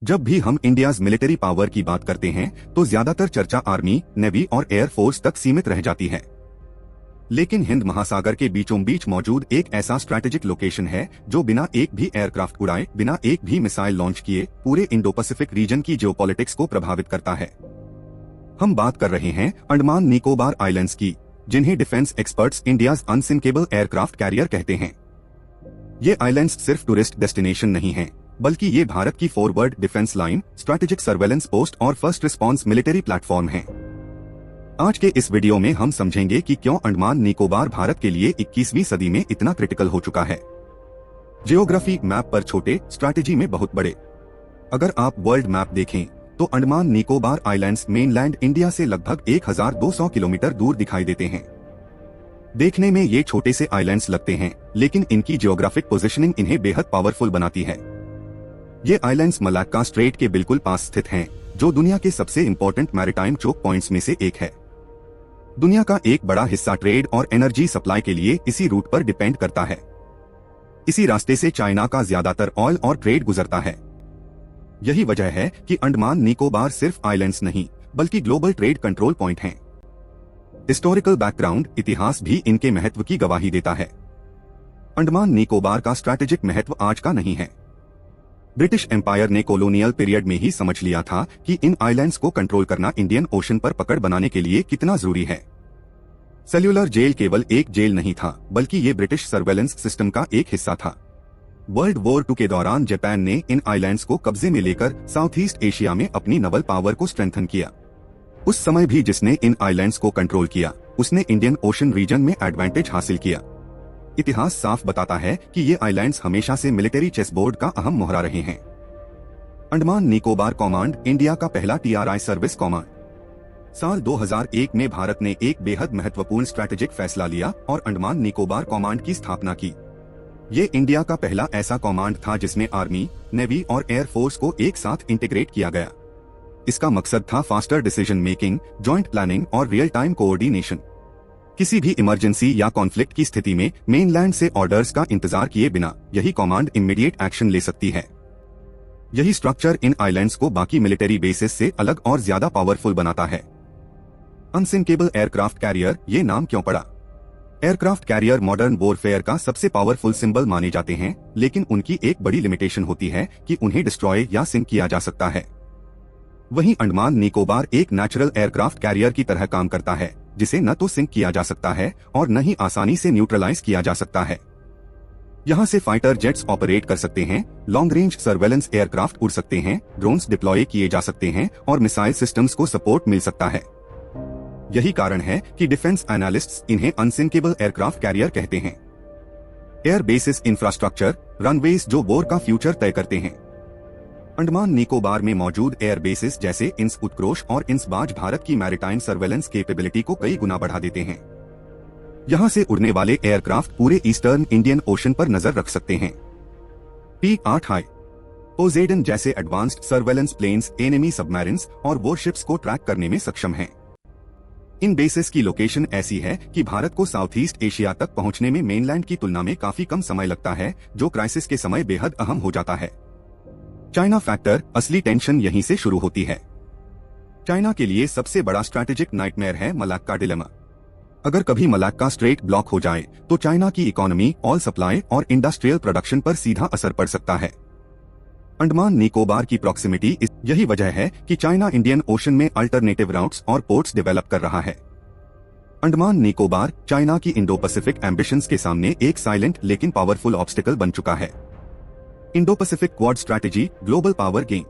जब भी हम इंडियाज मिलिट्री पावर की बात करते हैं तो ज्यादातर चर्चा आर्मी, नेवी और एयर फोर्स तक सीमित रह जाती है। लेकिन हिंद महासागर के बीचों बीच मौजूद एक ऐसा स्ट्रैटेजिक लोकेशन है जो बिना एक भी एयरक्राफ्ट उड़ाए, बिना एक भी मिसाइल लॉन्च किए पूरे इंडो पैसिफिक रीजन की जियोपॉलिटिक्स को प्रभावित करता है। हम बात कर रहे हैं अंडमान निकोबार आइलैंड्स की, जिन्हें defence experts India's unsinkable aircraft carrier कहते हैं। ये आइलैंड्स सिर्फ टूरिस्ट डेस्टिनेशन नहीं हैं, बल्कि ये भारत की forward defence line, strategic surveillance post और फर्स्ट रिस्पांस मिलिट्री प्लेटफॉर्म हैं। आज के इस वीडियो में हम समझेंगे कि क्यों अंडमान निकोबार भारत के लिए 21वीं सदी में इतना क्रिटिकल हो चुका है। जियोग्राफी मैप पर छोटे, स्ट्रैटेजी में बहुत बड़े। अगर आप वर्ल्ड मैप देखें तो Andaman Nicobar islands mainland India से लगभग 1200 किलोमीटर दूर दिखाई देते हैं। देखने में ये छोटे से आइलैंड्स लगते हैं, लेकिन इनकी जियोग्राफिक पोजीशनिंग इन्हें बेहद पावरफुल बनाती है। ये आइलैंड्स मलाक्का स्ट्रेट के बिल्कुल पास स्थित हैं, जो दुनिया के सबसे इंपॉर्टेंट मैरिटाइम चोक पॉइंट्स में से एक है। दुनिया का एक बड़ा हिस्सा ट्रेड और एनर्जी सप्लाई के लिए इसी रूट पर डिपेंड करता है। इसी रास्ते से चाइना का ज्यादातर ऑयल और ट्रेड गुजरता है। यही वजह है कि अंडमान निकोबार सिर्फ आइलैंड्स नहीं, बल्कि ग्लोबल ट्रेड कंट्रोल पॉइंट हैं। हिस्टोरिकल बैकग्राउंड, इतिहास भी इनके महत्व की गवाही देता है। अंडमान निकोबार का स्ट्रैटेजिक महत्व आज का नहीं है। ब्रिटिश एम्पायर ने कॉलोनियल पीरियड में ही समझ लिया था कि इन आइलैंड्स को कंट्रोल करना इंडियन ओशन पर पकड़ बनाने के लिए कितना जरूरी है। सेल्यूलर जेल केवल एक जेल नहीं था, बल्कि ये ब्रिटिश सर्वेलेंस सिस्टम का एक हिस्सा था। वर्ल्ड वॉर 2 के दौरान जापान ने इन आइलैंड्स को कब्जे में लेकर साउथ ईस्ट एशिया में अपनी नवल पावर को स्ट्रेंथन किया। उस समय भी जिसने इन आइलैंड्स को कंट्रोल किया, उसने इंडियन ओशन रीजन में एडवांटेज हासिल किया। इतिहास साफ बताता है कि ये आइलैंड्स हमेशा से मिलिट्री चेसबोर्ड का अहम मोहरा रहे हैं। अंडमान निकोबार कमांड इंडिया का पहला TRI सर्विस कमांड। साल 2001 में भारत ने एक बेहद महत्वपूर्ण स्ट्रैटेजिक फैसला लिया और अंडमान निकोबार कमांड की स्थापना की। ये इंडिया का पहला ऐसा कमांड था जिसमें आर्मी, नेवी और एयर फोर्स को एक साथ इंटीग्रेट किया गया। इसका मकसद था faster decision making, joint planning और रियल टाइम कोऑर्डिनेशन। किसी भी इमरजेंसी या कॉन्फ्लिक्ट की स्थिति में मेनलैंड से ऑर्डर्स का इंतजार किए बिना यही कमांड इमीडिएट एक्शन ले सकती है। यही स्ट्रक्चर इन आइलैंड्स को बाकी मिलिट्री बेसिस से अलग और ज्यादा पावरफुल बनाता है। अनसिंकेबल एयरक्राफ्ट कैरियर, ये नाम क्यों पड़ा? एयरक्राफ्ट कैरियर मॉडर्न वॉरफेयर का सबसे पावरफुल सिंबल माने जाते हैं, लेकिन उनकी एक बड़ी लिमिटेशन होती है कि उन्हें डिस्ट्रॉय या सिंक किया जा सकता है। वहीं अंडमान निकोबार एक नेचुरल एयरक्राफ्ट कैरियर की तरह काम करता है, जिसे न तो सिंक किया जा सकता है और न ही आसानी से न्यूट्रलाइज किया जा सकता है। यहाँ से फाइटर जेट्स ऑपरेट कर सकते हैं, लॉन्ग रेंज सर्वेलेंस एयरक्राफ्ट उड़ सकते हैं, ड्रोन्स डिप्लॉय किए जा सकते हैं और मिसाइल सिस्टम्स को सपोर्ट मिल सकता है। यही कारण है कि डिफेंस एनालिस्ट्स इन्हें अनसिंकेबल एयरक्राफ्ट कैरियर कहते हैं। एयर बेसिस इंफ्रास्ट्रक्चर, रनवेज जो वॉर का फ्यूचर तय करते हैं। अंडमान निकोबार में मौजूद एयर बेसिस जैसे इंस उत्कृष्ट और इंस बाज भारत की मैरिटाइम सर्वेलेंस कैपेबिलिटी को कई गुना बढ़ा देते हैं। यहाँ से उड़ने वाले एयरक्राफ्ट पूरे ईस्टर्न इंडियन ओशन पर नजर रख सकते हैं। P-8 हाई पोसेडन जैसे advanced surveillance planes enemy submarines और वॉरशिप्स को ट्रैक करने में सक्षम हैं। इन बेसिस की लोकेशन ऐसी है कि भारत को साउथ ईस्ट एशिया तक पहुंचने में मेनलैंड की तुलना में काफी कम समय लगता है, जो क्राइसिस के समय बेहद अहम हो जाता है। चाइना फैक्टर, असली टेंशन यहीं से शुरू होती है। चाइना के लिए सबसे बड़ा स्ट्रैटेजिक नाइटमेयर है मलाक्का डिलेमा। अगर कभी मलाक्का स्ट्रेट ब्लॉक हो जाए तो चाइना की इकोनॉमी, ऑयल सप्लाई और इंडस्ट्रियल प्रोडक्शन पर सीधा असर पड़ सकता है। अंडमान निकोबार की प्रॉक्सिमिटी, यही वजह है कि चाइना इंडियन ओशन में अल्टरनेटिव राउट्स और पोर्ट्स डेवलप कर रहा है। अंडमान निकोबार चाइना की इंडो पैसिफिक एम्बिशंस के सामने एक साइलेंट लेकिन पावरफुल ऑब्स्टिकल बन चुका है। Indo Pacific quad strategy, global power game.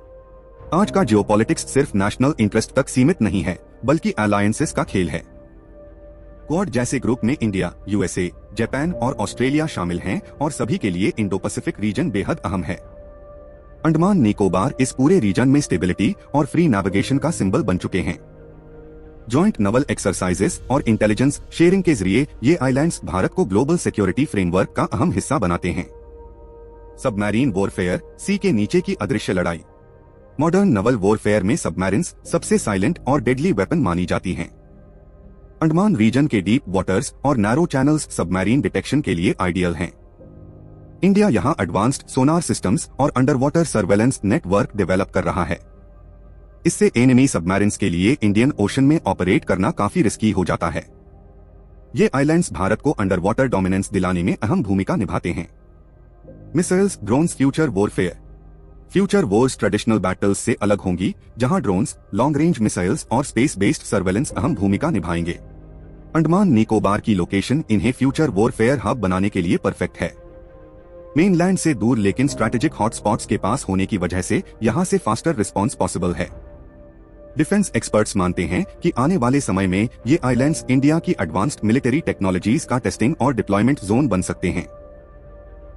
आज का जियोपॉलिटिक्स सिर्फ नेशनल इंटरेस्ट तक सीमित नहीं है, बल्कि अलायंसेस का खेल है। क्वाड जैसे ग्रुप में इंडिया, USA, जापान और ऑस्ट्रेलिया शामिल हैं और सभी के लिए इंडो पैसिफिक रीजन बेहद अहम है। अंडमान निकोबार इस पूरे रीजन में स्टेबिलिटी और फ्री नेविगेशन का सिंबल बन चुके हैं। जॉइंट नवल एक्सरसाइजेस और इंटेलिजेंस शेयरिंग के जरिए ये आइलैंड्स भारत को ग्लोबल सिक्योरिटी फ्रेमवर्क का अहम हिस्सा बनाते हैं। सबमरीन वॉरफेयर, सी के नीचे की अदृश्य लड़ाई। मॉडर्न नवल वॉरफेयर में सबमरीन्स सबसे साइलेंट और डेडली वेपन मानी जाती हैं। अंडमान रीजन के डीप वाटर्स और नैरो चैनल्स सबमरीन डिटेक्शन के लिए आइडियल हैं। इंडिया यहाँ एडवांस्ड सोनार सिस्टम्स और under water surveillance network develop कर रहा है। इससे एनिमी सबमरीन्स के लिए इंडियन ओशन में ऑपरेट करना काफी रिस्की हो जाता है। ये आइलैंड्स भारत को अंडर वाटर डोमिनेंस दिलाने में अहम भूमिका निभाते हैं। Missiles, drones, future warfare. Future Wars traditional battles से अलग होंगी, जहां ड्रोन्स, लॉन्ग रेंज मिसाइल्स और स्पेस बेस्ड सर्वेलेंस अहम भूमिका निभाएंगे। अंडमान निकोबार की लोकेशन इन्हें फ्यूचर वॉरफेयर हब बनाने के लिए परफेक्ट है। मेनलैंड से दूर लेकिन स्ट्रैटेजिक हॉटस्पॉट्स के पास होने की वजह से यहां से फास्टर रिस्पॉन्स पॉसिबल है। डिफेंस एक्सपर्ट्स मानते हैं कि आने वाले समय में ये आइलैंड्स इंडिया की एडवांस्ड मिलिट्री टेक्नोलॉजीज का टेस्टिंग और डिप्लॉयमेंट जोन बन सकते हैं।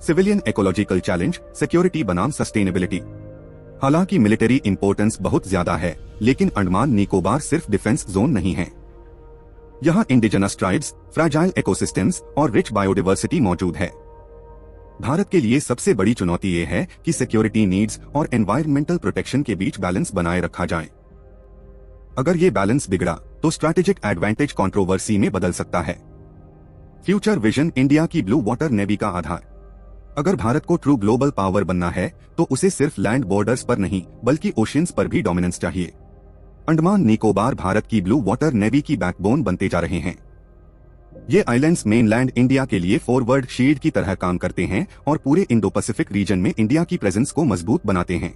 सिविलियन इकोलॉजिकल चैलेंज, सिक्योरिटी बनाम सस्टेनेबिलिटी। हालांकि मिलिट्री इंपोर्टेंस बहुत ज्यादा है, लेकिन अंडमान निकोबार सिर्फ डिफेंस जोन नहीं है। यहाँ इंडिजिनस ट्राइब्स, फ्रैजाइल इकोसिस्टम्स और रिच बायोडाइवर्सिटी मौजूद है। भारत के लिए सबसे बड़ी चुनौती ये है कि सिक्योरिटी नीड्स और एनवायरमेंटल प्रोटेक्शन के बीच बैलेंस बनाए रखा जाए। अगर ये बैलेंस बिगड़ा तो स्ट्रैटेजिक एडवांटेज कंट्रोवर्सी में बदल सकता है। फ्यूचर विजन, इंडिया की ब्लू वाटर नेवी का आधार। अगर भारत को ट्रू ग्लोबल पावर बनना है तो उसे सिर्फ लैंड बॉर्डर्स पर नहीं बल्कि ओशियंस पर भी डोमिनेंस चाहिए। अंडमान निकोबार भारत की ब्लू वाटर नेवी की बैकबोन बनते जा रहे हैं। ये आइलैंड्स मेनलैंड इंडिया के लिए फॉरवर्ड शील्ड की तरह काम करते हैं और पूरे इंडो पैसिफिक रीजन में इंडिया की प्रेजेंस को मजबूत बनाते हैं।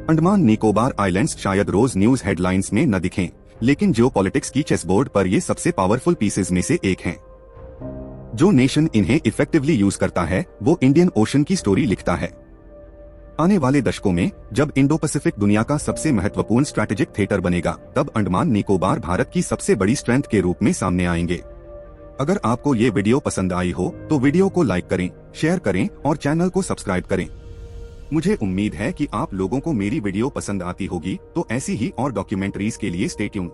अंडमान निकोबार आइलैंड्स शायद रोज न्यूज हेडलाइंस में न दिखें, लेकिन जियोपॉलिटिक्स की चेसबोर्ड पर ये सबसे पावरफुल पीसेज में से एक हैं। जो नेशन इन्हें इफेक्टिवली यूज करता है वो इंडियन ओशन की स्टोरी लिखता है। आने वाले दशकों में जब इंडो पैसिफिक दुनिया का सबसे महत्वपूर्ण स्ट्रैटेजिक थिएटर बनेगा, तब अंडमान निकोबार भारत की सबसे बड़ी स्ट्रेंथ के रूप में सामने आएंगे। अगर आपको ये वीडियो पसंद आई हो तो वीडियो को लाइक करें, शेयर करें और चैनल को सब्सक्राइब करें। मुझे उम्मीद है कि आप लोगों को मेरी वीडियो पसंद आती होगी, तो ऐसी ही और डॉक्यूमेंट्रीज के लिए स्टे ट्यून्ड।